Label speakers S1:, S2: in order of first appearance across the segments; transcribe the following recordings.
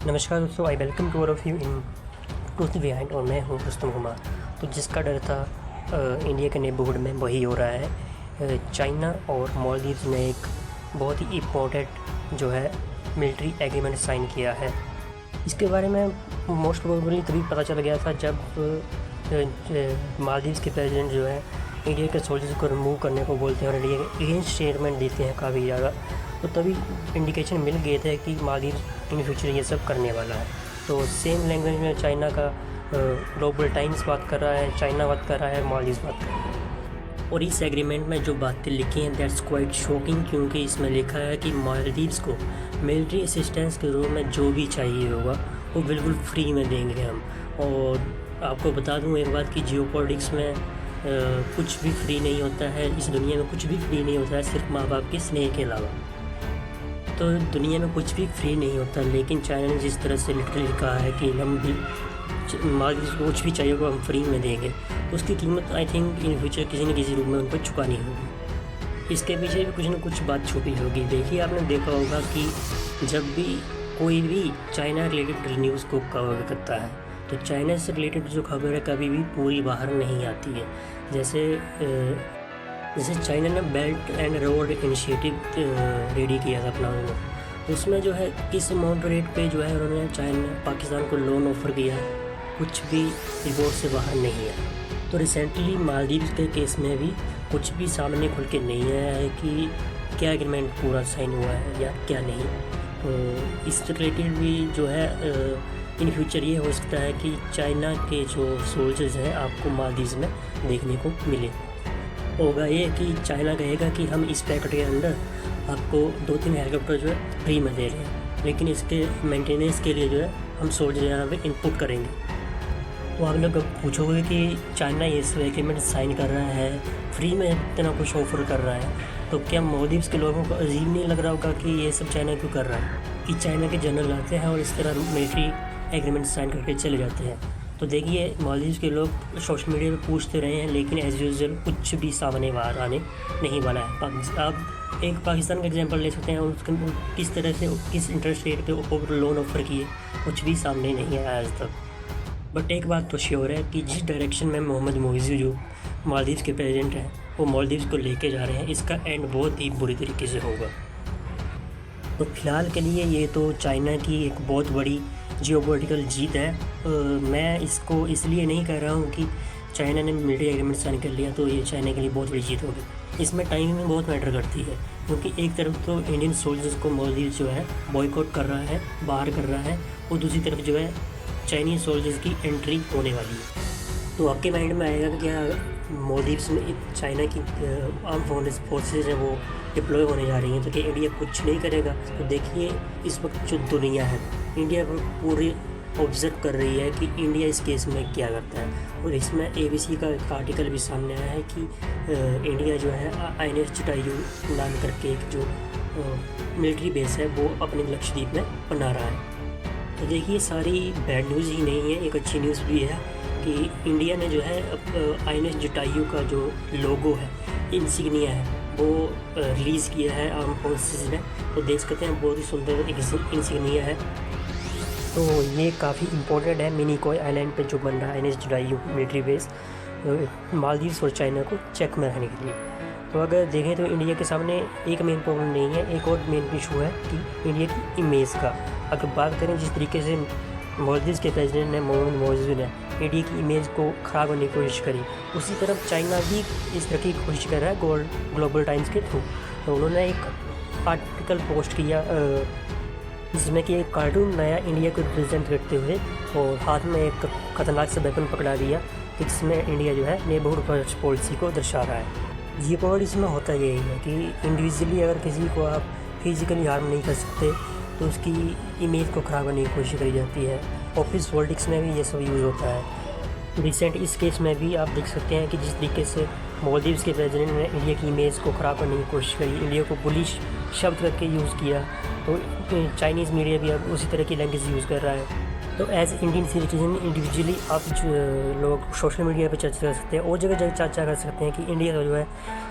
S1: नमस्कार दोस्तों, I welcome to all of you in truth behind. और मैं हूँ रुस्तम कुमार। तो जिसका डर था इंडिया के नेबरहुड में वही हो रहा है। चाइना और मालदीव्स ने एक बहुत ही इम्पोर्टेंट जो है मिलिट्री एग्रीमेंट साइन किया है। इसके बारे में मोस्ट प्रोबेबली तभी पता चल गया था जब मालदीव्स के प्रेसिडेंट जो है इंडिया के सोल्जर्स को रिमूव करने को बोलते हैं और इंडिया के अगेंस्ट स्टेटमेंट देते हैं काफ़ी ज़्यादा। तो तभी इंडिकेशन मिल गए थे कि मालदीव्स इन फ्यूचर ये सब करने वाला है। तो सेम लैंग्वेज में चाइना का ग्लोबल टाइम्स बात कर रहा है, चाइना बात कर रहा है, मालदीव्स बात कर रहा है। और इस एग्रीमेंट में जो बातें लिखी हैं दैट्स क्वाइट शॉकिंग, क्योंकि इसमें लिखा है कि मालदीव्स को मिलिट्री असिस्टेंस के रूप में जो भी चाहिए होगा वो बिल्कुल फ्री में देंगे हम। और आपको बता दूं एक बात कि जियोपॉलिटिक्स में कुछ भी फ्री नहीं होता है। इस दुनिया में कुछ भी फ्री नहीं होता है, सिर्फ माँ बाप के स्नेह के अलावा। तो दुनिया में कुछ भी फ्री नहीं होता, लेकिन चाइना ने जिस तरह से लिटरली कहा है कि हम भी मालदीव्स को कुछ भी चाहिए वो हम फ्री में देंगे, तो उसकी कीमत आई थिंक इन फ्यूचर किसी न किसी रूप में उनको चुकानी होगी। इसके पीछे भी कुछ न कुछ बात छुपी होगी। देखिए, आपने देखा होगा कि जब भी कोई भी चाइना रिलेटेड न्यूज़ को कवर करता है तो चाइना से रिलेटेड जो खबर है कभी भी पूरी बाहर नहीं आती है। जैसे चाइना ने belt and road initiative ready किया था अपना उन्होंने, उसमें जो है किस अमाउंट रेट पे जो है उन्होंने चाइना पाकिस्तान को लोन ऑफ़र किया, कुछ भी रिपोर्ट से बाहर नहीं आया। तो रिसेंटली मालदीव्स के केस में भी कुछ भी सामने खुल के नहीं आया है कि क्या एग्रीमेंट पूरा साइन हुआ है या क्या नहीं। तो इससे रिलेटेड भी जो है इन फ्यूचर ये हो सकता है कि चाइना के जो सोल्जर्स हैं आपको मालदीव्स में देखने को मिले। होगा ये कि चाइना कहेगा कि हम इस पैकेट के अंदर आपको 2-3 हेलीकॉप्टर जो है फ्री में दे रहे हैं, लेकिन इसके मेंटेनेंस के लिए जो है हम सोल्जर यहाँ पे इनपुट करेंगे। तो आप लोग पूछोगे कि चाइना ये सब एग्रीमेंट साइन कर रहा है, फ्री में इतना कुछ ऑफर कर रहा है, तो क्या मालदीव्स के लोगों को अजीब नहीं लग रहा होगा कि ये सब चाइना क्यों कर रहा है? कि चाइना के जनरल आते हैं और इस तरह मिलिट्री एग्रीमेंट साइन करके चले जाते हैं। तो देखिए, मालदीव्स के लोग सोशल मीडिया पे पूछते रहे हैं, लेकिन एज यूजुअल कुछ भी सामने बाहर आने नहीं वाला है। आप एक पाकिस्तान का एग्जांपल ले सकते हैं, उसके किस तरह से किस इंटरेस्ट रेट पे लोन ऑफर किए, कुछ भी सामने नहीं आया आज तक। बट एक बात तो श्योर है कि जिस डायरेक्शन में मोहम्मद मोइज़ी जो मालदीव्स के प्रेसिडेंट हैं वो मालदीव्स को लेके जा रहे हैं, इसका एंड बहुत ही बुरी तरीके से होगा। तो फिलहाल के लिए ये तो चाइना की एक बहुत बड़ी जियोपॉलिटिकल जीत है। मैं इसको इसलिए नहीं कह रहा हूँ कि चाइना ने मिलिट्री एग्रीमेंट साइन कर लिया तो ये चाइना के लिए बहुत बड़ी जीत होगी। इसमें टाइमिंग बहुत मैटर करती है, क्योंकि एक तरफ तो इंडियन सोल्जर्स को मालदीव्स जो है बॉयकॉट कर रहा है, बाहर कर रहा है, और दूसरी तरफ जो है चाइनीज़ सोल्जर्स की एंट्री होने वाली है। तो आपके माइंड में आएगा कि क्या मालदीव्स में चाइना की आर्म फोर्सेज है वो डिप्लॉय होने जा रही हैं, तो क्या इंडिया कुछ नहीं करेगा? तो देखिए, इस वक्त जो दुनिया है इंडिया पर पूरी ऑब्जर्व कर रही है कि इंडिया इस केस में क्या करता है। और इसमें ABC का एक आर्टिकल भी सामने आया है कि इंडिया जो है INS जटायू नाम करके एक जो मिलिट्री बेस है वो अपने लक्षद्वीप में बना रहा है। तो देखिए, सारी बैड न्यूज़ ही नहीं है, एक अच्छी न्यूज़ भी है कि इंडिया ने जो है INS जटायू का जो लोगो है, इंसिग्निया है, वो रिलीज़ किया है आर्म फोर्सेस ने। तो देख सकते हैं बहुत ही सुंदर एक इंसिग्निया है। तो ये काफ़ी इम्पोर्टेंट है मिनिकॉय आइलैंड पे जो बन रहा है INS Jatayu military base, Maldives और चाइना को चेक में रखने के लिए। तो अगर देखें तो इंडिया के सामने एक मेन प्रॉब्लम नहीं है, एक और मेन इशू है कि इंडिया की इमेज का। अगर बात करें जिस तरीके से मालदीव्स के प्रेसिडेंट ने मोहम्मद मोइज़ी ने इंडिया की इमेज को ख़राब करने की कोशिश करी, उसी तरफ चाइना भी इस तरह की कोशिश कर रहा है ग्लोबल टाइम्स के थ्रू। तो उन्होंने एक आर्टिकल पोस्ट किया जिसमें कि एक कार्टून नया इंडिया को रिप्रेजेंट करते हुए और हाथ में एक खतरनाक से वेपन पकड़ा दिया, जिसमें इंडिया जो है नेबरहुड पॉलिसी को दर्शा रहा है। ये पॉलिसी में होता यही है कि इंडिविजुअली अगर किसी को आप फिज़िकली हार्म नहीं कर सकते तो उसकी इमेज को ख़राब करने की कोशिश करी जाती है। ऑफिस पॉलिटिक्स में भी ये सब यूज़ होता है। रिसेंट इस केस में भी आप देख सकते हैं कि जिस तरीके से मालदीव्स के प्रेसिडेंट ने इंडिया की इमेज को ख़राब करने की कोशिश करी, इंडिया को बुलिश शब्द करके यूज़ किया, तो चाइनीज़ मीडिया भी अब उसी तरह की लैंग्वेज यूज़ कर रहा है। तो एज इंडियन सिटीजन इंडिविजुअली आप जो लोग सोशल मीडिया पे चर्चा कर सकते हैं और जगह चर्चा कर सकते हैं कि इंडिया जो है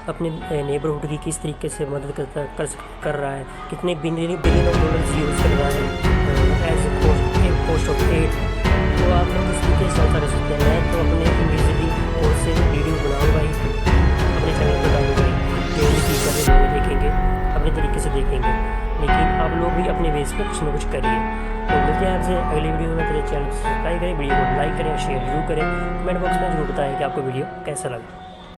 S1: अपने नेबरहुड की किस तरीके से मदद कर रहा है, कितने बिलियन ऑफ डॉलर्स यूज़ कर रहा है एज अपने तरीके से देखेंगे, लेकिन आप लोग भी अपने बेस पे कुछ ना कुछ करिए। तो मिलते हैं आपसे अगली वीडियो में। मेरे चैनल को सब्सक्राइब करें, वीडियो को लाइक करें, शेयर जरूर करें, कमेंट बॉक्स में जरूर बताएं कि आपको वीडियो कैसा लगा।